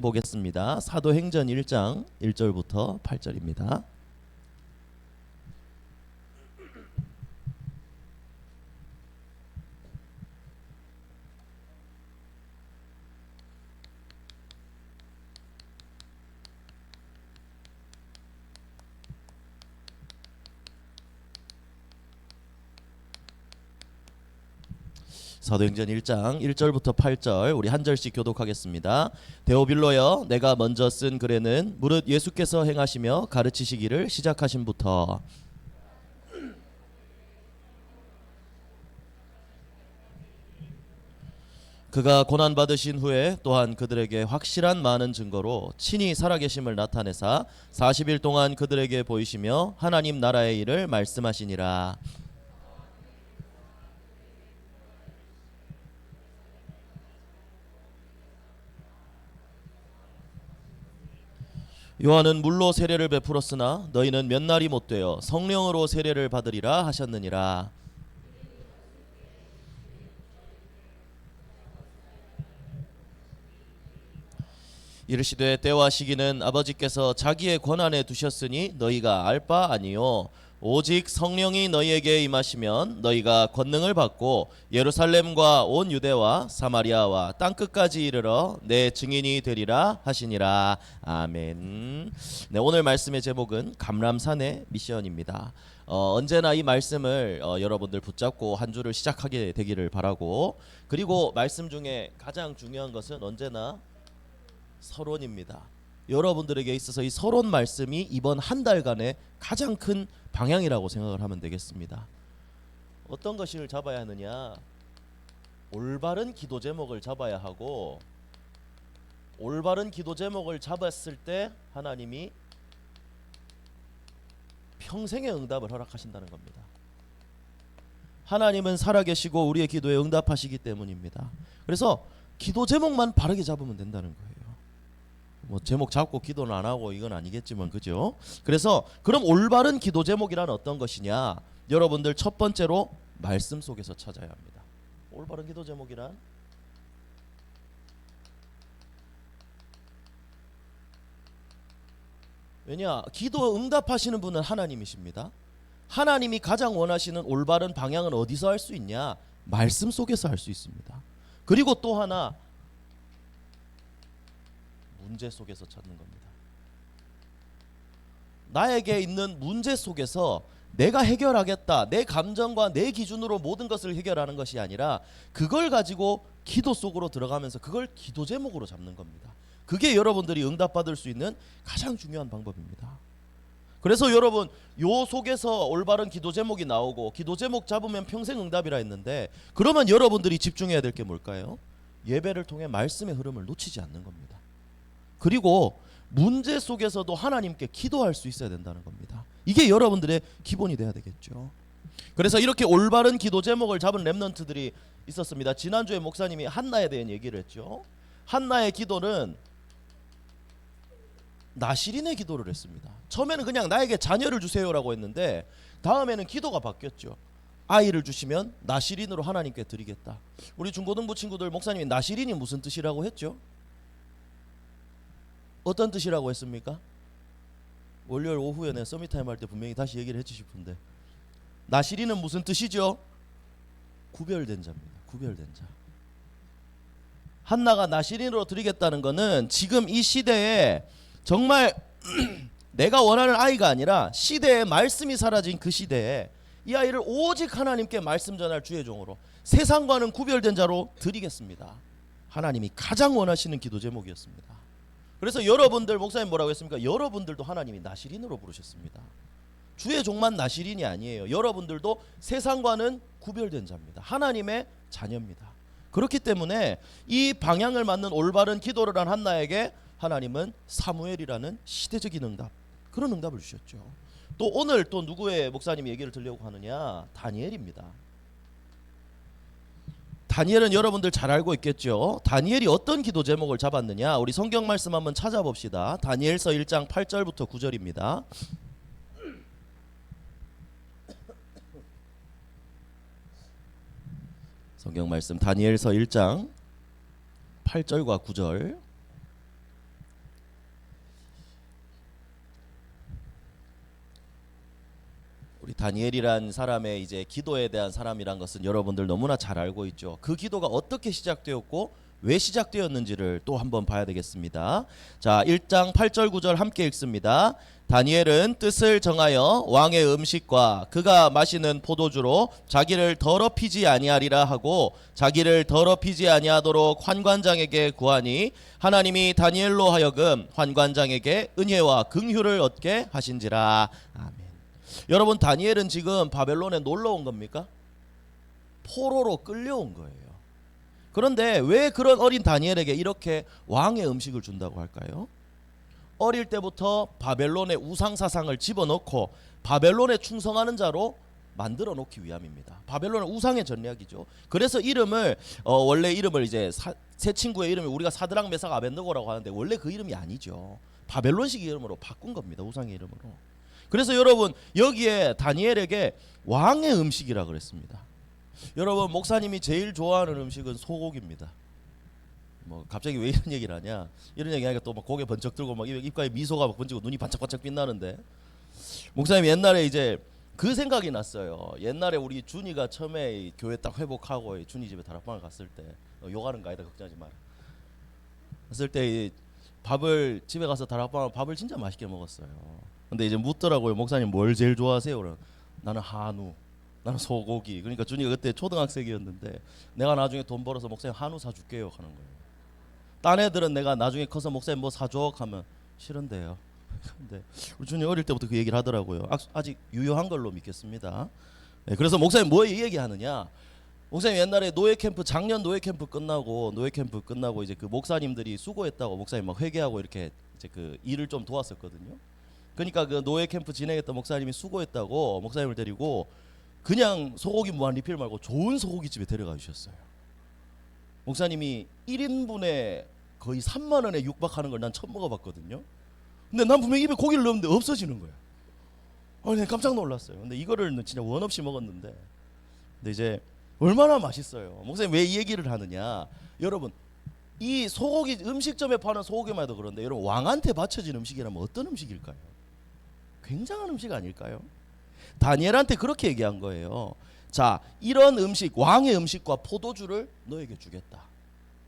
보겠습니다. 사도행전 1장 1절부터 8절입니다. 사도행전 1장 1절부터 8절 우리 한 절씩 교독하겠습니다. 데오빌로여, 내가 먼저 쓴 글에는 무릇 예수께서 행하시며 가르치시기를 시작하심부터 그가 고난받으신 후에 또한 그들에게 확실한 많은 증거로 친히 살아계심을 나타내사 40일 동안 그들에게 보이시며 하나님 나라의 일을 말씀하시니라. 요한은 물로 세례를 베풀었으나 너희는 몇 날이 못되어 성령으로 세례를 받으리라 하셨느니라. 이르시되 때와 시기는 아버지께서 자기의 권한에 두셨으니 너희가 알 바 아니요 오직 성령이 너희에게 임하시면 너희가 권능을 받고 예루살렘과 온 유대와 사마리아와 땅끝까지 이르러 내 증인이 되리라 하시니라. 아멘. 네, 오늘 말씀의 제목은 감람산의 미션입니다. 언제나 이 말씀을 여러분들 붙잡고 한 주를 시작하게 되기를 바라고, 그리고 말씀 중에 가장 중요한 것은 언제나 서론입니다. 여러분들에게 있어서 이 서론 말씀이 이번 한 달간의 가장 큰 방향이라고 생각을 하면 되겠습니다. 어떤 것을 잡아야 하느냐? 올바른 기도 제목을 잡아야 하고, 올바른 기도 제목을 잡았을 때 하나님이 평생의 응답을 허락하신다는 겁니다. 하나님은 살아계시고 우리의 기도에 응답하시기 때문입니다. 그래서 기도 제목만 바르게 잡으면 된다는 거예요. 뭐 제목 잡고 기도는 안 하고 이건 아니겠지만, 그죠? 그래서 그럼 올바른 기도 제목이란 어떤 것이냐? 여러분들 첫 번째로 말씀 속에서 찾아야 합니다. 올바른 기도 제목이란 왜냐? 기도 응답하시는 분은 하나님이십니다. 하나님이 가장 원하시는 올바른 방향은 어디서 할 수 있냐? 말씀 속에서 할 수 있습니다. 그리고 또 하나, 문제 속에서 찾는 겁니다. 나에게 있는 문제 속에서 내가 해결하겠다, 내 감정과 내 기준으로 모든 것을 해결하는 것이 아니라 그걸 가지고 기도 속으로 들어가면서 그걸 기도 제목으로 잡는 겁니다. 그게 여러분들이 응답받을 수 있는 가장 중요한 방법입니다. 그래서 여러분, 요 속에서 올바른 기도 제목이 나오고 기도 제목 잡으면 평생 응답이라 했는데, 그러면 여러분들이 집중해야 될 게 뭘까요? 예배를 통해 말씀의 흐름을 놓치지 않는 겁니다. 그리고 문제 속에서도 하나님께 기도할 수 있어야 된다는 겁니다. 이게 여러분들의 기본이 돼야 되겠죠. 그래서 이렇게 올바른 기도 제목을 잡은 렘넌트들이 있었습니다. 지난주에 목사님이 한나에 대한 얘기를 했죠. 한나의 기도는 나시린의 기도를 했습니다. 처음에는 그냥 나에게 자녀를 주세요라고 했는데 다음에는 기도가 바뀌었죠. 아이를 주시면 나시린으로 하나님께 드리겠다. 우리 중고등부 친구들, 목사님이 나시린이 무슨 뜻이라고 했죠? 어떤 뜻이라고 했습니까? 월요일 오후에 내 서밋타임 할 때 분명히 다시 얘기를 해주실 텐데, 나시린은 무슨 뜻이죠? 구별된 자입니다. 구별된 자. 한나가 나시린으로 드리겠다는 것은 지금 이 시대에 정말 내가 원하는 아이가 아니라 시대의 말씀이 사라진 그 시대에 이 아이를 오직 하나님께 말씀 전할 주의 종으로, 세상과는 구별된 자로 드리겠습니다. 하나님이 가장 원하시는 기도 제목이었습니다. 그래서 여러분들, 목사님 뭐라고 했습니까? 여러분들도 하나님이 나시린으로 부르셨습니다. 주의 종만 나시린이 아니에요. 여러분들도 세상과는 구별된 자입니다. 하나님의 자녀입니다. 그렇기 때문에 이 방향을 맞는 올바른 기도를 한 한나에게 하나님은 사무엘이라는 시대적인 응답, 그런 응답을 주셨죠. 또 오늘 또 누구의 목사님이 얘기를 들려고 하느냐? 다니엘입니다. 다니엘은 여러분들 잘 알고 있겠죠. 다니엘이 어떤 기도 제목을 잡았느냐? 우리 성경 말씀 한번 찾아봅시다. 다니엘서 1장 8절부터 9절입니다. 성경 말씀 다니엘서 1장 8절과 9절. 다니엘이란 사람의 이제 기도에 대한 사람이란 것은 여러분들 너무나 잘 알고 있죠. 그 기도가 어떻게 시작되었고 왜 시작되었는지를 또 한번 봐야 되겠습니다. 자, 1장 8절 9절 함께 읽습니다. 다니엘은 뜻을 정하여 왕의 음식과 그가 마시는 포도주로 자기를 더럽히지 아니하리라 하고 자기를 더럽히지 아니하도록 환관장에게 구하니 하나님이 다니엘로 하여금 환관장에게 은혜와 긍휼을 얻게 하신지라. 아멘. 여러분, 다니엘은 지금 바벨론에 놀러 온 겁니까? 포로로 끌려온 거예요. 그런데 왜 그런 어린 다니엘에게 이렇게 왕의 음식을 준다고 할까요? 어릴 때부터 바벨론의 우상사상을 집어넣고 바벨론에 충성하는 자로 만들어 놓기 위함입니다. 바벨론은 우상의 전략이죠. 그래서 이름을 원래 이름을 이제 새 친구의 이름이 우리가 사드락 메삭 아벤느고라고 하는데 원래 그 이름이 아니죠. 바벨론식 이름으로 바꾼 겁니다. 우상의 이름으로. 그래서 여러분, 여기에 다니엘에게 왕의 음식이라 그랬습니다. 여러분, 목사님이 제일 좋아하는 음식은 소고기입니다. 뭐 갑자기 왜 이런 얘기를 하냐? 이런 얘기하니까 또 막 고개 번쩍 들고 막 입가에 미소가 막 번지고 눈이 반짝반짝 빛나는데, 목사님 옛날에 이제 그 생각이 났어요. 옛날에 우리 준이가 처음에 교회 딱 회복하고 준이 집에 다락방을 갔을 때, 욕하는 거 아니다, 걱정하지 마라. 갔을 때 밥을 집에 가서 다락방을 밥을 진짜 맛있게 먹었어요. 근데 이제 묻더라고요. 목사님 뭘 제일 좋아하세요? 그러면 나는 한우, 나는 소고기. 그러니까 준이가 그때 초등학생이었는데 내가 나중에 돈 벌어서 목사님 한우 사줄게요 하는 거예요. 딴 애들은 내가 나중에 커서 목사님 뭐 사줘 하면 싫은데요. 근데 우리 준이 어릴 때부터 그 얘기를 하더라고요. 아직 유효한 걸로 믿겠습니다. 네, 그래서 목사님 뭐 얘기하느냐? 목사님 옛날에 노예 캠프, 작년 노예 캠프 끝나고 이제 그 목사님들이 수고했다고 목사님 막 회개하고 이렇게 이제 그 일을 좀 도왔었거든요. 그러니까 그 노예 캠프 진행했던 목사님이 수고했다고 목사님을 데리고 그냥 소고기 무한 리필 말고 좋은 소고기집에 데려가 주셨어요. 목사님이 1인분에 거의 3만 원에 육박하는 걸 난 처음 먹어봤거든요. 근데 난 분명히 입에 고기를 넣었는데 없어지는 거예요. 내가 깜짝 놀랐어요. 근데 이거를 진짜 원 없이 먹었는데, 근데 이제 얼마나 맛있어요. 목사님 왜 이 얘기를 하느냐? 여러분, 이 소고기 음식점에 파는 소고기만 해도 그런데 여러분, 왕한테 바쳐진 음식이라면 어떤 음식일까요? 굉장한 음식 아닐까요? 다니엘한테 그렇게 얘기한 거예요. 자, 이런 음식, 왕의 음식과 포도주를 너에게 주겠다.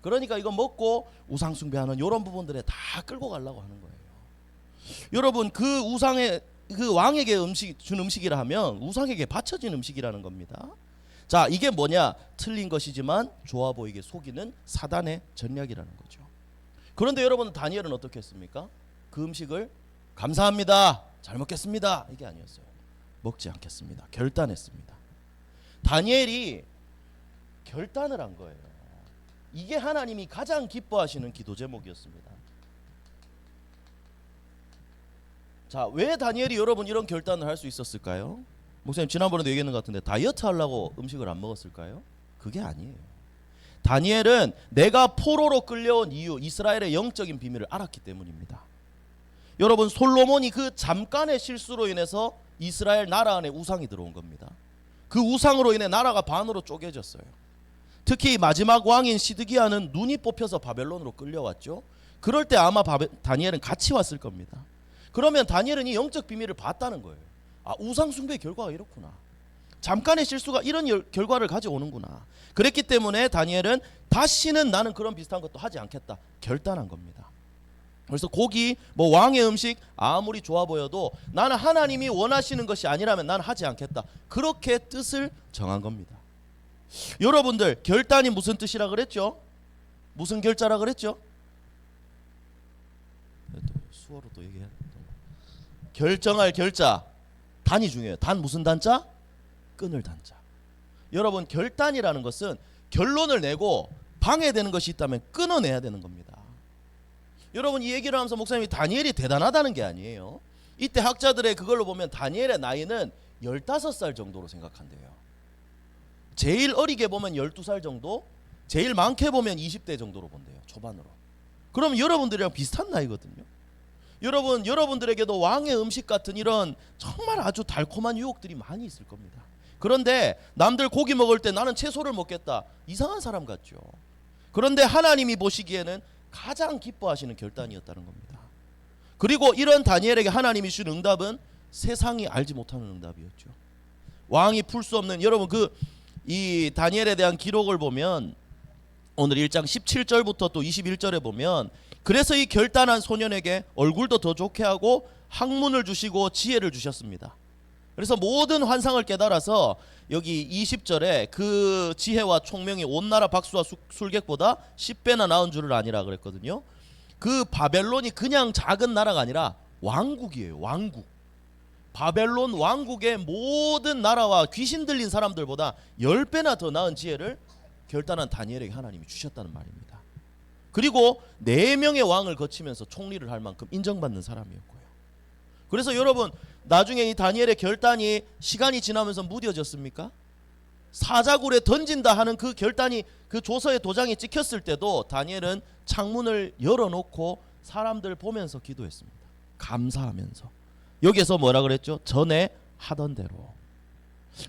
그러니까 이거 먹고 우상 숭배하는 이런 부분들에 다 끌고 가려고 하는 거예요. 여러분, 그 우상의 그 왕에게 준 음식이라 하면 우상에게 바쳐진 음식이라는 겁니다. 자, 이게 뭐냐? 틀린 것이지만 좋아 보이게 속이는 사단의 전략이라는 거죠. 그런데 여러분, 다니엘은 어떻게 했습니까? 그 음식을 감사합니다, 잘 먹겠습니다, 이게 아니었어요. 먹지 않겠습니다. 결단했습니다. 다니엘이 결단을 한 거예요. 이게 하나님이 가장 기뻐하시는 기도 제목이었습니다. 자, 왜 다니엘이 여러분 이런 결단을 할 수 있었을까요? 목사님 지난번에도 얘기했는 것 같은데 다이어트 하려고 음식을 안 먹었을까요? 그게 아니에요. 다니엘은 내가 포로로 끌려온 이유, 이스라엘의 영적인 비밀을 알았기 때문입니다. 여러분, 솔로몬이 그 잠깐의 실수로 인해서 이스라엘 나라 안에 우상이 들어온 겁니다. 그 우상으로 인해 나라가 반으로 쪼개졌어요. 특히 마지막 왕인 시드기야는 눈이 뽑혀서 바벨론으로 끌려왔죠. 그럴 때 아마 다니엘은 같이 왔을 겁니다. 그러면 다니엘은 이 영적 비밀을 봤다는 거예요. 아, 우상 숭배의 결과가 이렇구나. 잠깐의 실수가 이런 결과를 가져오는구나. 그랬기 때문에 다니엘은 다시는 나는 그런 비슷한 것도 하지 않겠다 결단한 겁니다. 그래서 고기, 뭐 왕의 음식 아무리 좋아 보여도 나는 하나님이 원하시는 것이 아니라면 나는 하지 않겠다. 그렇게 뜻을 정한 겁니다. 여러분들, 결단이 무슨 뜻이라 그랬죠? 무슨 결자라 그랬죠? 수어로 또 얘기해. 결정할 결자, 단이 중요해요. 단 무슨 단자? 끊을 단자. 여러분, 결단이라는 것은 결론을 내고 방해되는 것이 있다면 끊어내야 되는 겁니다. 여러분, 이 얘기를 하면서 목사님이 다니엘이 대단하다는 게 아니에요. 이때 학자들의 그걸로 보면 다니엘의 나이는 15살 정도로 생각한대요. 제일 어리게 보면 12살 정도, 제일 많게 보면 20대 정도로 본대요. 초반으로. 그럼 여러분들이랑 비슷한 나이거든요. 여러분들에게도 왕의 음식 같은 이런 정말 아주 달콤한 유혹들이 많이 있을 겁니다. 그런데 남들 고기 먹을 때 나는 채소를 먹겠다, 이상한 사람 같죠. 그런데 하나님이 보시기에는 가장 기뻐하시는 결단이었다는 겁니다. 그리고 이런 다니엘에게 하나님이 준 응답은 세상이 알지 못하는 응답이었죠. 왕이 풀 수 없는, 여러분 이 다니엘에 대한 기록을 보면 오늘 1장 17절부터 또 21절에 보면, 그래서 이 결단한 소년에게 얼굴도 더 좋게 하고 학문을 주시고 지혜를 주셨습니다. 그래서 모든 환상을 깨달아서 여기 20절에 그 지혜와 총명이 온 나라 박수와 술객보다 10배나 나은 줄을 아니라 그랬거든요. 그 바벨론이 그냥 작은 나라가 아니라 왕국이에요. 왕국. 바벨론 왕국의 모든 나라와 귀신 들린 사람들보다 10배나 더 나은 지혜를 결단한 다니엘에게 하나님이 주셨다는 말입니다. 그리고 4명의 왕을 거치면서 총리를 할 만큼 인정받는 사람이었고요. 그래서 여러분, 나중에 이 다니엘의 결단이 시간이 지나면서 무뎌졌습니까? 사자굴에 던진다 하는 그 결단이, 그 조서의 도장이 찍혔을 때도 다니엘은 창문을 열어놓고 사람들 보면서 기도했습니다. 감사하면서. 여기에서 뭐라 그랬죠? 전에 하던 대로.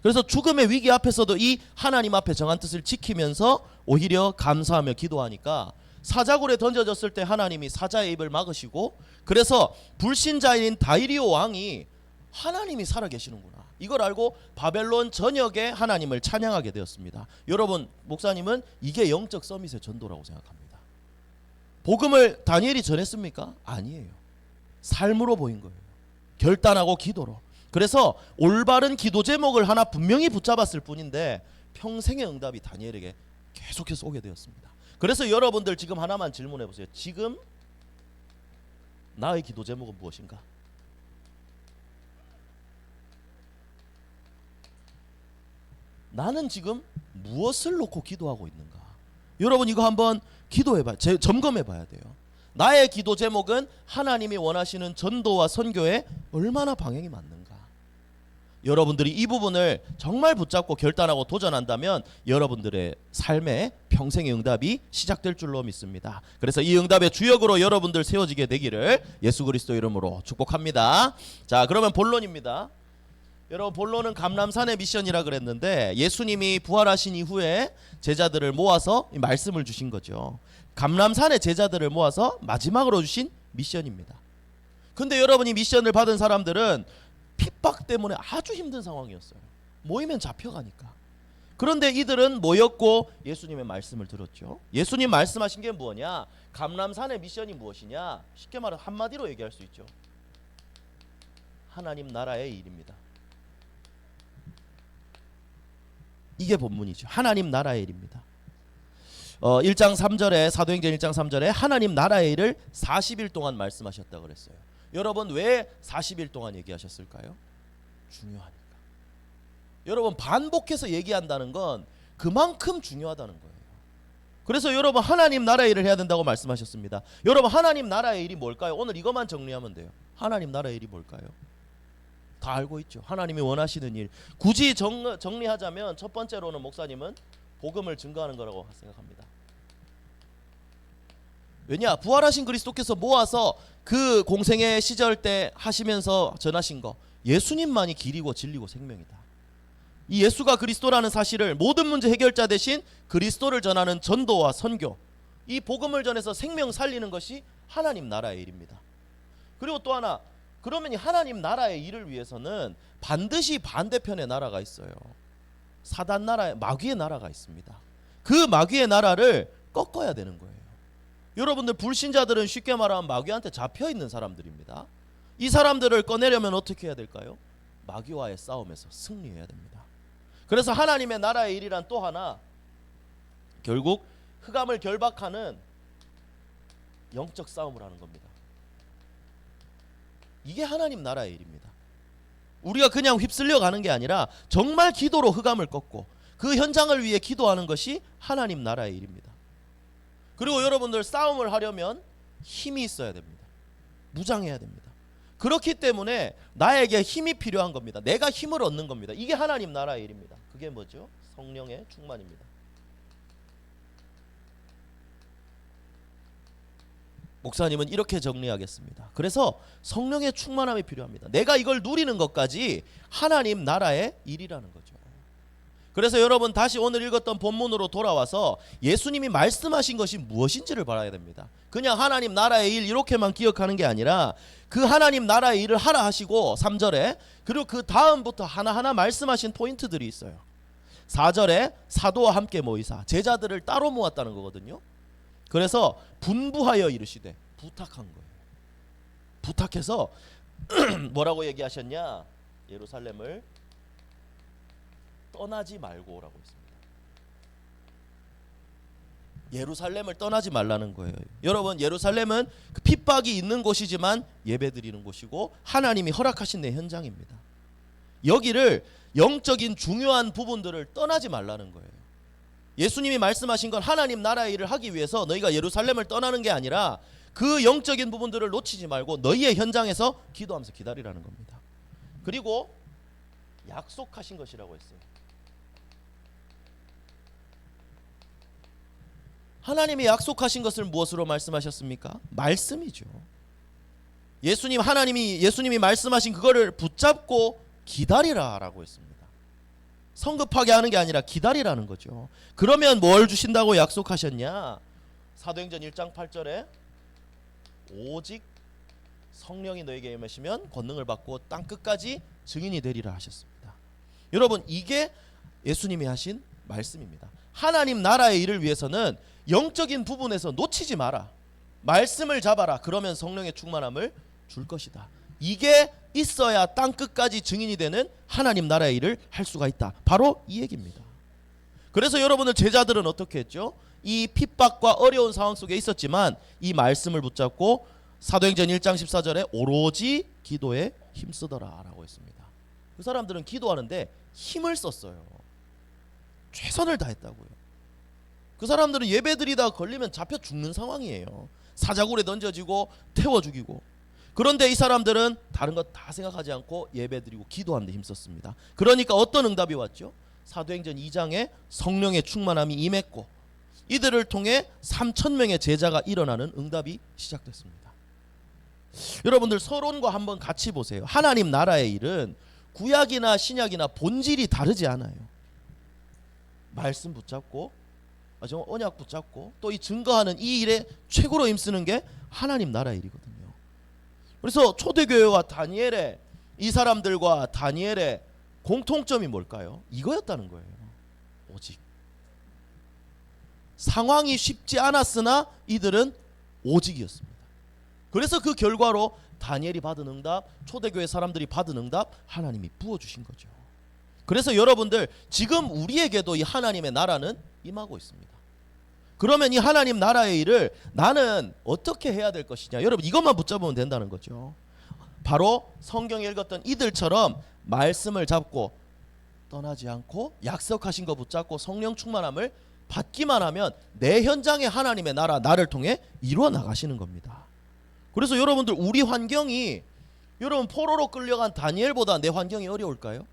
그래서 죽음의 위기 앞에서도 이 하나님 앞에 정한 뜻을 지키면서 오히려 감사하며 기도하니까 사자굴에 던져졌을 때 하나님이 사자의 입을 막으시고, 그래서 불신자인 다리오 왕이 하나님이 살아계시는구나, 이걸 알고 바벨론 전역에 하나님을 찬양하게 되었습니다. 여러분, 목사님은 이게 영적 서밋의 전도라고 생각합니다. 복음을 다니엘이 전했습니까? 아니에요. 삶으로 보인 거예요. 결단하고 기도로. 그래서 올바른 기도 제목을 하나 분명히 붙잡았을 뿐인데 평생의 응답이 다니엘에게 계속해서 오게 되었습니다. 그래서 여러분들 지금 하나만 질문해 보세요. 지금 나의 기도 제목은 무엇인가? 나는 지금 무엇을 놓고 기도하고 있는가? 여러분, 이거 한번 기도해봐요. 점검해봐야 돼요. 나의 기도 제목은 하나님이 원하시는 전도와 선교에 얼마나 방향이 맞는가? 여러분들이 이 부분을 정말 붙잡고 결단하고 도전한다면 여러분들의 삶에 평생의 응답이 시작될 줄로 믿습니다. 그래서 이 응답의 주역으로 여러분들 세워지게 되기를 예수 그리스도 이름으로 축복합니다. 자, 그러면 본론입니다. 여러분, 본론은 감람산의 미션이라 그랬는데, 예수님이 부활하신 이후에 제자들을 모아서 말씀을 주신 거죠. 감람산의 제자들을 모아서 마지막으로 주신 미션입니다. 근데 여러분이 미션을 받은 사람들은 핍박 때문에 아주 힘든 상황이었어요. 모이면 잡혀가니까. 그런데 이들은 모였고 예수님의 말씀을 들었죠. 예수님 말씀하신 게 뭐냐? 감람산의 미션이 무엇이냐? 쉽게 말해 한마디로 얘기할 수 있죠. 하나님 나라의 일입니다. 이게 본문이죠. 하나님 나라의 일입니다. 1장 3절에, 사도행전 1장 3절에 하나님 나라의 일을 40일 동안 말씀하셨다고 그랬어요. 여러분, 왜 40일 동안 얘기하셨을까요? 중요하니까. 여러분, 반복해서 얘기한다는 건 그만큼 중요하다는 거예요. 그래서 여러분, 하나님 나라의 일을 해야 된다고 말씀하셨습니다. 여러분, 하나님 나라의 일이 뭘까요? 오늘 이것만 정리하면 돼요. 하나님 나라의 일이 뭘까요? 다 알고 있죠. 하나님이 원하시는 일. 굳이 정리하자면 첫 번째로는 목사님은 복음을 증거하는 거라고 생각합니다. 왜냐? 부활하신 그리스도께서 모아서 그 공생의 시절 때 하시면서 전하신 거, 예수님만이 길이고 진리고 생명이다. 이 예수가 그리스도라는 사실을, 모든 문제 해결자 대신 그리스도를 전하는 전도와 선교, 이 복음을 전해서 생명 살리는 것이 하나님 나라의 일입니다. 그리고 또 하나, 그러면 이 하나님 나라의 일을 위해서는 반드시 반대편의 나라가 있어요. 사단 나라, 마귀의 나라가 있습니다. 그 마귀의 나라를 꺾어야 되는 거예요. 여러분들, 불신자들은 쉽게 말하면 마귀한테 잡혀있는 사람들입니다. 이 사람들을 꺼내려면 어떻게 해야 될까요? 마귀와의 싸움에서 승리해야 됩니다. 그래서 하나님의 나라의 일이란 또 하나, 결국 흑암을 결박하는 영적 싸움을 하는 겁니다. 이게 하나님 나라의 일입니다. 우리가 그냥 휩쓸려 가는 게 아니라 정말 기도로 흑암을 꺾고 그 현장을 위해 기도하는 것이 하나님 나라의 일입니다. 그리고 여러분들, 싸움을 하려면 힘이 있어야 됩니다. 무장해야 됩니다. 그렇기 때문에 나에게 힘이 필요한 겁니다. 내가 힘을 얻는 겁니다. 이게 하나님 나라의 일입니다. 그게 뭐죠? 성령의 충만입니다. 목사님은 이렇게 정리하겠습니다. 그래서 성령의 충만함이 필요합니다. 내가 이걸 누리는 것까지 하나님 나라의 일이라는 거죠. 그래서 여러분 다시 오늘 읽었던 본문으로 돌아와서 예수님이 말씀하신 것이 무엇인지를 봐야 됩니다. 그냥 하나님 나라의 일 이렇게만 기억하는 게 아니라 그 하나님 나라의 일을 하라 하시고 3절에, 그리고 그 다음부터 하나하나 말씀하신 포인트들이 있어요. 4절에 사도와 함께 모이사, 제자들을 따로 모았다는 거거든요. 그래서 분부하여 이르시되, 부탁한 거예요. 부탁해서 뭐라고 얘기하셨냐? 예루살렘을 떠나지 말고 오라고 했습니다. 예루살렘을 떠나지 말라는 거예요. 여러분, 예루살렘은 그 핍박이 있는 곳이지만 예배드리는 곳이고 하나님이 허락하신 내 현장입니다. 여기를 영적인 중요한 부분들을 떠나지 말라는 거예요. 예수님이 말씀하신 건 하나님 나라의 일을 하기 위해서 너희가 예루살렘을 떠나는 게 아니라 그 영적인 부분들을 놓치지 말고 너희의 현장에서 기도하면서 기다리라는 겁니다. 그리고 약속하신 것이라고 했어요. 하나님이 약속하신 것을 무엇으로 말씀하셨습니까? 말씀이죠. 예수님이 말씀하신 그거를 붙잡고 기다리라라고 했습니다. 성급하게 하는 게 아니라 기다리라는 거죠. 그러면 뭘 주신다고 약속하셨냐? 사도행전 1장 8절에 오직 성령이 너에게 임하시면 권능을 받고 땅 끝까지 증인이 되리라 하셨습니다. 여러분, 이게 예수님이 하신 말씀입니다. 하나님 나라의 일을 위해서는 영적인 부분에서 놓치지 마라. 말씀을 잡아라. 그러면 성령의 충만함을 줄 것이다. 이게 있어야 땅 끝까지 증인이 되는 하나님 나라의 일을 할 수가 있다. 바로 이 얘기입니다. 그래서 여러분들 제자들은 어떻게 했죠? 이 핍박과 어려운 상황 속에 있었지만 이 말씀을 붙잡고 사도행전 1장 14절에 오로지 기도에 힘쓰더라 라고 했습니다. 그 사람들은 기도하는데 힘을 썼어요. 최선을 다했다고요. 그 사람들은 예배드리다가 걸리면 잡혀 죽는 상황이에요. 사자굴에 던져지고 태워 죽이고. 그런데 이 사람들은 다른 것 다 생각하지 않고 예배드리고 기도하는 데 힘썼습니다. 그러니까 어떤 응답이 왔죠? 사도행전 2장에 성령의 충만함이 임했고 이들을 통해 3,000명의 제자가 일어나는 응답이 시작됐습니다. 여러분들 서론과 한번 같이 보세요. 하나님 나라의 일은 구약이나 신약이나 본질이 다르지 않아요. 말씀 붙잡고 언약 붙잡고 또 이 증거하는 이 일에 최고로 힘쓰는 게 하나님 나라의 일이거든요. 그래서 초대교회와 다니엘의 이 사람들과 다니엘의 공통점이 뭘까요? 이거였다는 거예요. 오직 상황이 쉽지 않았으나 이들은 오직이었습니다. 그래서 그 결과로 다니엘이 받은 응답, 초대교회 사람들이 받은 응답, 하나님이 부어주신 거죠. 그래서 여러분들 지금 우리에게도 이 하나님의 나라는 임하고 있습니다. 그러면 이 하나님 나라의 일을 나는 어떻게 해야 될 것이냐? 여러분 이것만 붙잡으면 된다는 거죠. 바로 성경에 읽었던 이들처럼 말씀을 잡고 떠나지 않고 약속하신 거 붙잡고 성령 충만함을 받기만 하면 내 현장에 하나님의 나라 나를 통해 이루어 나가시는 겁니다. 그래서 여러분들 우리 환경이 여러분 포로로 끌려간 다니엘보다 내 환경이 어려울까요?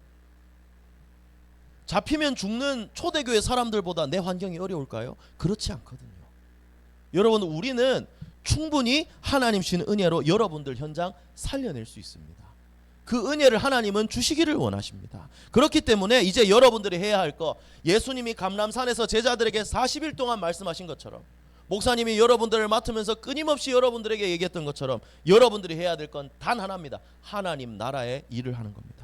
잡히면 죽는 초대교회 사람들보다 내 환경이 어려울까요? 그렇지 않거든요. 여러분 우리는 충분히 하나님 주신 은혜로 여러분들 현장 살려낼 수 있습니다. 그 은혜를 하나님은 주시기를 원하십니다. 그렇기 때문에 이제 여러분들이 해야 할 거, 예수님이 감람산에서 제자들에게 40일 동안 말씀하신 것처럼, 목사님이 여러분들을 맡으면서 끊임없이 여러분들에게 얘기했던 것처럼 여러분들이 해야 될 건 단 하나입니다. 하나님 나라의 일을 하는 겁니다.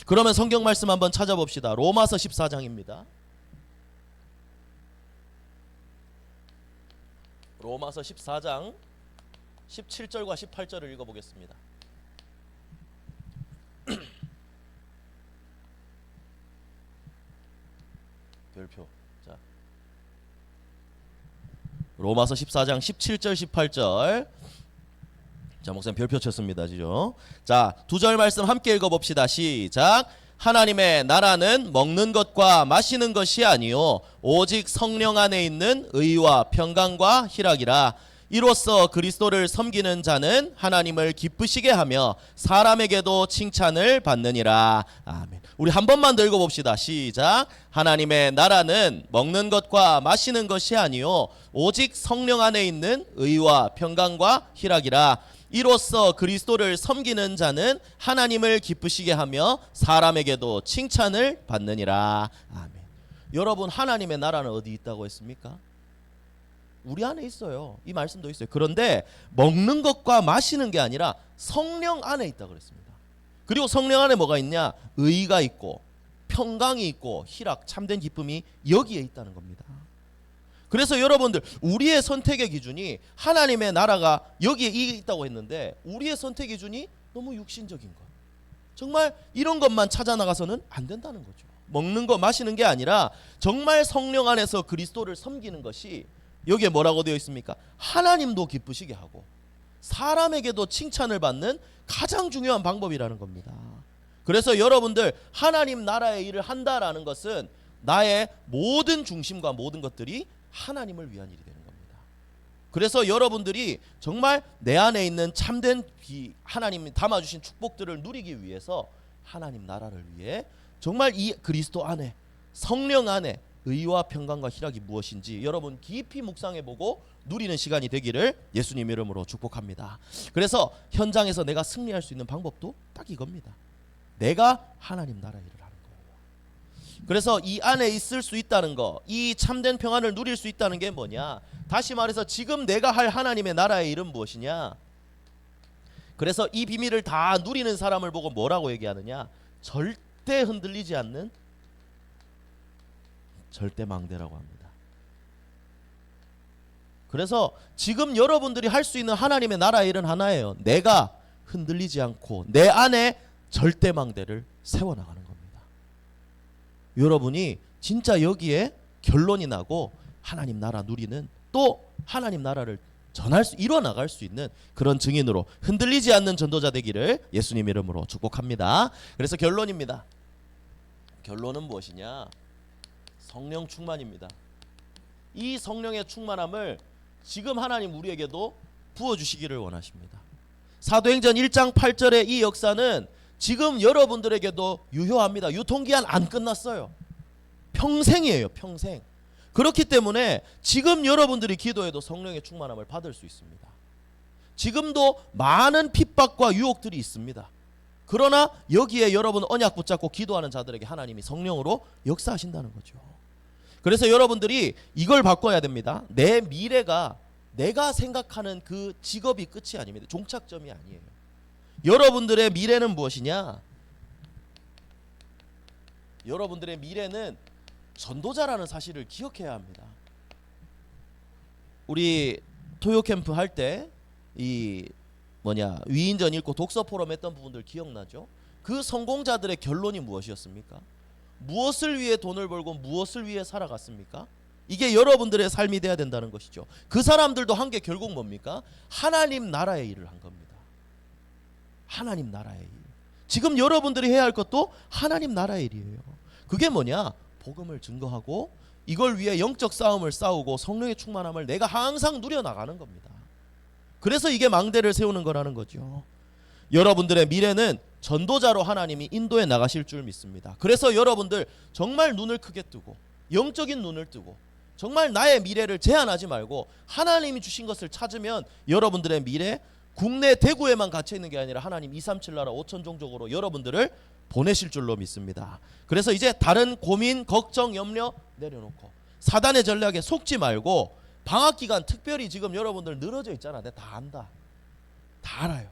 그러면 성경 말씀 한번 찾아봅시다. 로마서 14장입니다. 로마서 14장 17절과 18절을 읽어보겠습니다. 별표. 자, 로마서 14장 17절 18절. 자, 목사님 별표 쳤습니다. 지죠? 자, 두 절 말씀 함께 읽어봅시다. 시작. 하나님의 나라는 먹는 것과 마시는 것이 아니요 오직 성령 안에 있는 의와 평강과 희락이라. 이로써 그리스도를 섬기는 자는 하나님을 기쁘시게 하며 사람에게도 칭찬을 받느니라. 아멘. 우리 한 번만 더 읽어봅시다. 시작. 하나님의 나라는 먹는 것과 마시는 것이 아니요 오직 성령 안에 있는 의와 평강과 희락이라. 이로써 그리스도를 섬기는 자는 하나님을 기쁘시게 하며 사람에게도 칭찬을 받느니라. 아멘. 여러분, 하나님의 나라는 어디 있다고 했습니까? 우리 안에 있어요. 이 말씀도 있어요. 그런데 먹는 것과 마시는 게 아니라 성령 안에 있다고 그랬습니다. 그리고 성령 안에 뭐가 있냐? 의가 있고 평강이 있고 희락, 참된 기쁨이 여기에 있다는 겁니다. 그래서 여러분들, 우리의 선택의 기준이 하나님의 나라가 여기에 있다고 했는데 우리의 선택 기준이 너무 육신적인 것, 정말 이런 것만 찾아 나가서는 안 된다는 거죠. 먹는 거 마시는 게 아니라 정말 성령 안에서 그리스도를 섬기는 것이 여기에 뭐라고 되어 있습니까? 하나님도 기쁘시게 하고 사람에게도 칭찬을 받는 가장 중요한 방법이라는 겁니다. 그래서 여러분들, 하나님 나라의 일을 한다라는 것은 나의 모든 중심과 모든 것들이 하나님을 위한 일이 되는 겁니다. 그래서 여러분들이 정말 내 안에 있는 참된 하나님이 담아주신 축복들을 누리기 위해서 하나님 나라를 위해 정말 이 그리스도 안에, 성령 안에 의와 평강과 희락이 무엇인지 여러분 깊이 묵상해보고 누리는 시간이 되기를 예수님 이름으로 축복합니다. 그래서 현장에서 내가 승리할 수 있는 방법도 딱 이겁니다. 내가 하나님 나라 일을 하는 거예요. 그래서 이 안에 있을 수 있다는 거, 이 참된 평안을 누릴 수 있다는 게 뭐냐? 다시 말해서 지금 내가 할 하나님의 나라의 일은 무엇이냐? 그래서 이 비밀을 다 누리는 사람을 보고 뭐라고 얘기하느냐? 절대 흔들리지 않는 절대망대라고 합니다. 그래서 지금 여러분들이 할 수 있는 하나님의 나라의 일은 하나예요. 내가 흔들리지 않고 내 안에 절대망대를 세워나가는 겁니다. 여러분이 진짜 여기에 결론이 나고 하나님 나라 누리는, 또 하나님 나라를 이뤄나갈 수 있는 그런 증인으로 흔들리지 않는 전도자 되기를 예수님 이름으로 축복합니다. 그래서 결론입니다. 결론은 무엇이냐? 성령 충만입니다. 이 성령의 충만함을 지금 하나님 우리에게도 부어주시기를 원하십니다. 사도행전 1장 8절의 이 역사는 지금 여러분들에게도 유효합니다. 유통기한 안 끝났어요. 평생이에요. 평생. 그렇기 때문에 지금 여러분들이 기도해도 성령의 충만함을 받을 수 있습니다. 지금도 많은 핍박과 유혹들이 있습니다. 그러나 여기에 여러분 언약 붙잡고 기도하는 자들에게 하나님이 성령으로 역사하신다는 거죠. 그래서 여러분들이 이걸 바꿔야 됩니다. 내 미래가 내가 생각하는 그 직업이 끝이 아닙니다. 종착점이 아니에요. 여러분들의 미래는 무엇이냐? 여러분들의 미래는 전도자라는 사실을 기억해야 합니다. 우리 토요 캠프 할 때 위인전 읽고 독서 포럼 했던 부분들 기억나죠? 그 성공자들의 결론이 무엇이었습니까? 무엇을 위해 돈을 벌고 무엇을 위해 살아갔습니까? 이게 여러분들의 삶이 돼야 된다는 것이죠. 그 사람들도 한 게 결국 뭡니까? 하나님 나라의 일을 한 겁니다. 하나님 나라의 일. 지금 여러분들이 해야 할 것도 하나님 나라의 일이에요. 그게 뭐냐? 복음을 증거하고 이걸 위해 영적 싸움을 싸우고 성령의 충만함을 내가 항상 누려나가는 겁니다. 그래서 이게 망대를 세우는 거라는 거죠. 여러분들의 미래는 전도자로 하나님이 인도해 나가실 줄 믿습니다. 그래서 여러분들 정말 눈을 크게 뜨고 영적인 눈을 뜨고 정말 나의 미래를 제한하지 말고 하나님이 주신 것을 찾으면 여러분들의 미래, 국내 대구에만 갇혀 있는 게 아니라 하나님 237 나라 5천 종족으로 여러분들을 보내실 줄로 믿습니다. 그래서 이제 다른 고민, 걱정, 염려 내려놓고 사단의 전략에 속지 말고 방학기간 특별히 지금 여러분들 늘어져 있잖아. 내가 다 안다. 다 알아요.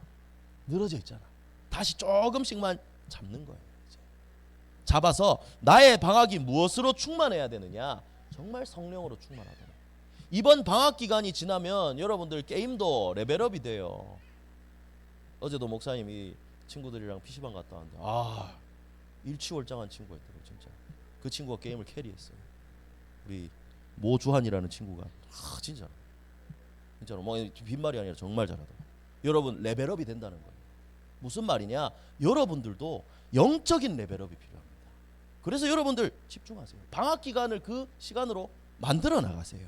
늘어져 있잖아. 다시 조금씩만 잡는 거예요. 이제. 잡아서 나의 방학이 무엇으로 충만해야 되느냐? 정말 성령으로 충만하다. 이번 방학 기간이 지나면 여러분들 게임도 레벨업이 돼요. 어제도 목사님이 친구들이랑 PC방 갔다 왔는데 일취월장한 친구가 있더라고요. 진짜 그 친구가 게임을 캐리했어요. 우리 모주한이라는 친구가 진짜로 뭐 빈말이 아니라 정말 잘하더라고요. 여러분 레벨업이 된다는 거예요. 무슨 말이냐? 여러분들도 영적인 레벨업이 필요합니다. 그래서 여러분들 집중하세요. 방학 기간을 그 시간으로 만들어 나가세요.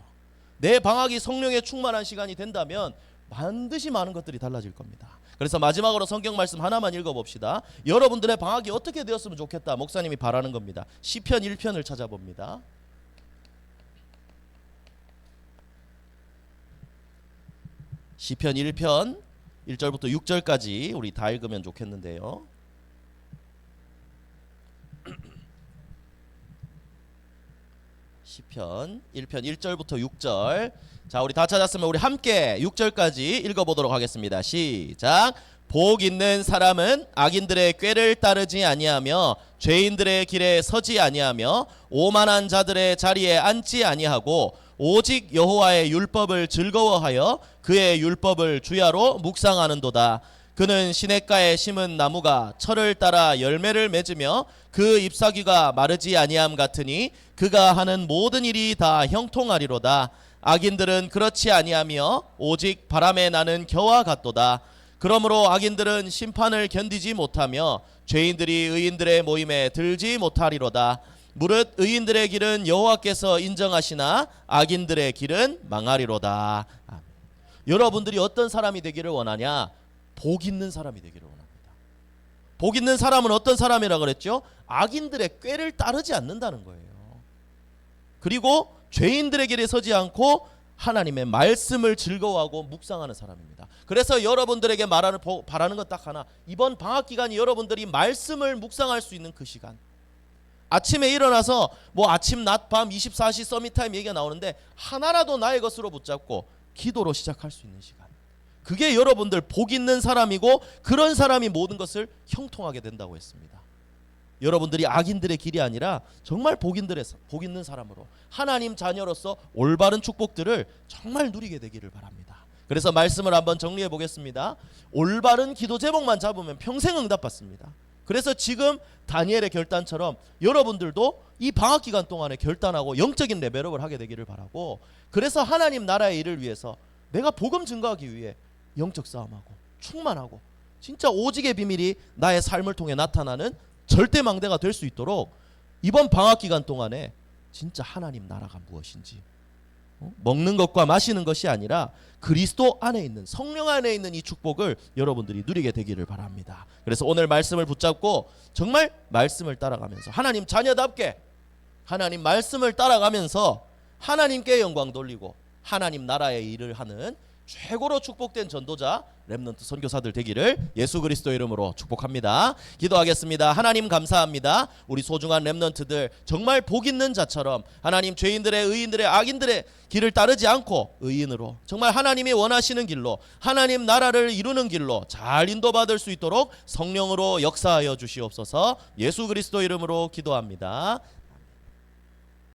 내 방학이 성령에 충만한 시간이 된다면 반드시 많은 것들이 달라질 겁니다. 그래서 마지막으로 성경 말씀 하나만 읽어봅시다. 여러분들의 방학이 어떻게 되었으면 좋겠다 목사님이 바라는 겁니다. 시편 1편을 찾아봅니다. 시편 1편 1절부터 6절까지 우리 다 읽으면 좋겠는데요. 시편 1편 1절부터 6절. 자, 우리 다 찾았으면 우리 함께 6절까지 읽어보도록 하겠습니다. 시작. 복 있는 사람은 악인들의 꾀를 따르지 아니하며 죄인들의 길에 서지 아니하며 오만한 자들의 자리에 앉지 아니하고 오직 여호와의 율법을 즐거워하여 그의 율법을 주야로 묵상하는도다. 그는 시냇가에 심은 나무가 철을 따라 열매를 맺으며 그 잎사귀가 마르지 아니함 같으니 그가 하는 모든 일이 다 형통하리로다. 악인들은 그렇지 아니하며 오직 바람에 나는 겨와 같도다. 그러므로 악인들은 심판을 견디지 못하며 죄인들이 의인들의 모임에 들지 못하리로다. 무릇 의인들의 길은 여호와께서 인정하시나 악인들의 길은 망하리로다. 여러분들이 어떤 사람이 되기를 원하냐? 복 있는 사람이 되기를 원합니다. 복 있는 사람은 어떤 사람이라 그랬죠? 악인들의 꾀를 따르지 않는다는 거예요. 그리고 죄인들의 길에 서지 않고 하나님의 말씀을 즐거워하고 묵상하는 사람입니다. 그래서 여러분들에게 바라는 건 딱 하나. 이번 방학 기간이 여러분들이 말씀을 묵상할 수 있는 그 시간. 아침에 일어나서 뭐 아침 낮 밤 24시 서밋타임 얘기가 나오는데 하나라도 나의 것으로 붙잡고 기도로 시작할 수 있는 시간. 그게 여러분들 복 있는 사람이고 그런 사람이 모든 것을 형통하게 된다고 했습니다. 여러분들이 악인들의 길이 아니라 정말 복 있는 사람으로 하나님 자녀로서 올바른 축복들을 정말 누리게 되기를 바랍니다. 그래서 말씀을 한번 정리해 보겠습니다. 올바른 기도 제목만 잡으면 평생 응답받습니다. 그래서 지금 다니엘의 결단처럼 여러분들도 이 방학 기간 동안에 결단하고 영적인 레벨업을 하게 되기를 바라고, 그래서 하나님 나라의 일을 위해서 내가 복음 증거하기 위해 영적 싸움하고 충만하고 진짜 오직의 비밀이 나의 삶을 통해 나타나는 절대 망대가 될 수 있도록 이번 방학 기간 동안에 진짜 하나님 나라가 무엇인지, 먹는 것과 마시는 것이 아니라 그리스도 안에 있는 성령 안에 있는 이 축복을 여러분들이 누리게 되기를 바랍니다. 그래서 오늘 말씀을 붙잡고 정말 말씀을 따라가면서 하나님 자녀답게 하나님 말씀을 따라가면서 하나님께 영광 돌리고 하나님 나라의 일을 하는 최고로 축복된 전도자 렘넌트 선교사들 되기를 예수 그리스도 이름으로 축복합니다. 기도하겠습니다. 하나님 감사합니다. 우리 소중한 렘넌트들 정말 복 있는 자처럼 하나님 죄인들의 의인들의 악인들의 길을 따르지 않고 의인으로 정말 하나님이 원하시는 길로 하나님 나라를 이루는 길로 잘 인도받을 수 있도록 성령으로 역사하여 주시옵소서. 예수 그리스도 이름으로 기도합니다.